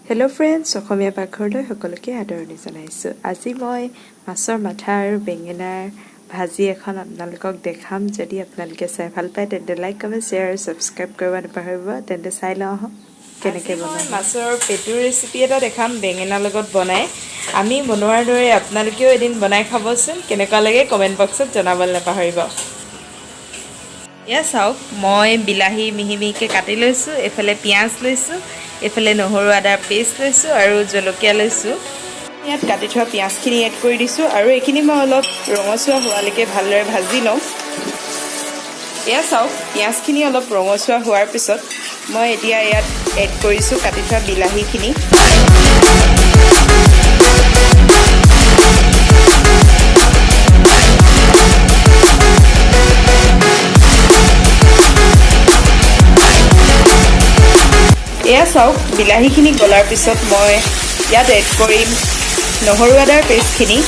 Hello' friends, অসমীয়া পাকঘৰলৈ সকলোকে আদৰণি জনাইছোঁ। আজি মই মাছৰ মাথা আৰু বেঙেনাৰ ভাজি এখন আপোনালোকক দেখাম। যদি আপোনালোকে চাই ভাল পায় তেন্তে লাইক, কমেণ্ট, শ্বেয়াৰ আৰু ছাবস্ক্ৰাইব কৰিব নাপাহৰিব। তেন্তে চাই লওঁ আহক কেনেকৈ বনাই। মাছৰ পেটুৰ ৰেচিপি এটা দেখাম বেঙেনাৰ লগত বনাই। আমি বনোৱাৰ দৰে আপোনালোকেও এদিন বনাই খাবচোন। কেনেকুৱা লাগে কমেণ্ট বক্সত জনাবলৈ নাপাহৰিব। এয়া চাওক, মই বিলাহী মিহি মিহিকৈ কাটি লৈছোঁ, এইফালে পিঁয়াজ লৈছোঁ, এইফালে নহৰু আদাৰ পেষ্ট লৈছোঁ আৰু জলকীয়া লৈছোঁ। ইয়াত কাটি থোৱা পিঁয়াজখিনি এড কৰি দিছোঁ আৰু এইখিনি মই অলপ ৰঙচুৱা হোৱালৈকে ভালদৰে ভাজি লওঁ। এয়া চাওক, পিঁয়াজখিনি অলপ ৰঙচুৱা হোৱাৰ পিছত মই এতিয়া ইয়াত এড কৰিছোঁ কাটি থোৱা বিলাহীখিনি। এয়া চাওক, বিলাহীখিনি গলাৰ পিছত মই ইয়াত এড কৰিম নহৰু আদাৰ পেষ্টখিনি।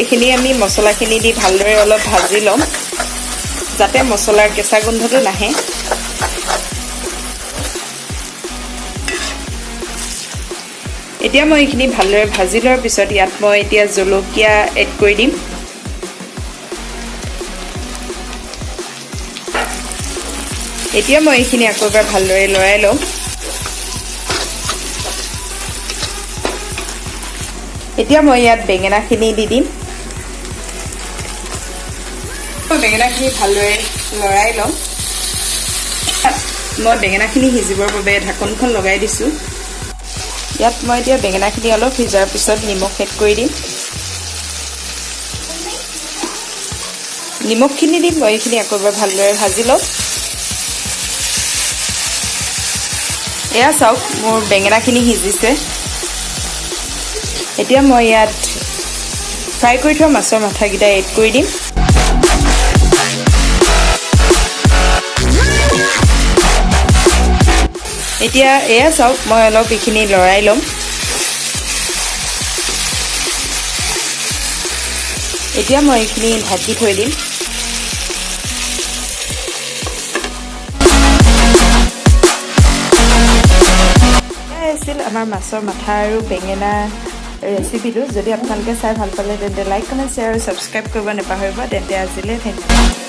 এইখিনি আমি মছলাখিনি দি ভালদৰে অলপ ভাজি ল'ম যাতে মছলাৰ কেঁচা গোন্ধটো নাহে। এতিয়া মই এইখিনি ভালদৰে ভাজি লোৱাৰ পিছত ইয়াত মই এতিয়া জলকীয়া এড কৰি দিম। এতিয়া মই এইখিনি আকৌ এবাৰ ভালদৰে লৰাই ল'ম। এতিয়া মই ইয়াত বেঙেনাখিনি দি দিম। বেঙেনাখিনি ভালদৰে লৰাই ল'ম। মই বেঙেনাখিনি সিজিবৰ বাবে ঢাকনখন লগাই দিছোঁ। ইয়াত মই এতিয়া বেঙেনাখিনি অলপ সিজাৰ পিছত নিমখ এড কৰি দিম। নিমখখিনি দি মই এইখিনি আকৌ এবাৰ ভালদৰে ভাজি ল'ম। এয়া চাওক, মোৰ বেঙেনাখিনি সিজিছে। এতিয়া মই ইয়াত ফ্ৰাই কৰি থোৱা মাছৰ মাথাকেইটা এড কৰি দিম। এতিয়া এয়া চাওক, মই অলপ এইখিনি লৰাই ল'ম। এতিয়া মই এইখিনি ঢাকি থৈ দিম। এয়াই আছিল আমাৰ মাছৰ মাথা আৰু বেঙেনা ৰেচিপিটো। যদি আপোনালোকে চাই ভাল পালে তেন্তে লাইক, কমেণ্ট, শ্বেয়াৰ আৰু ছাবস্ক্ৰাইব কৰিব নাপাহৰিব। তেন্তে আজিলৈ ধন্যবাদ।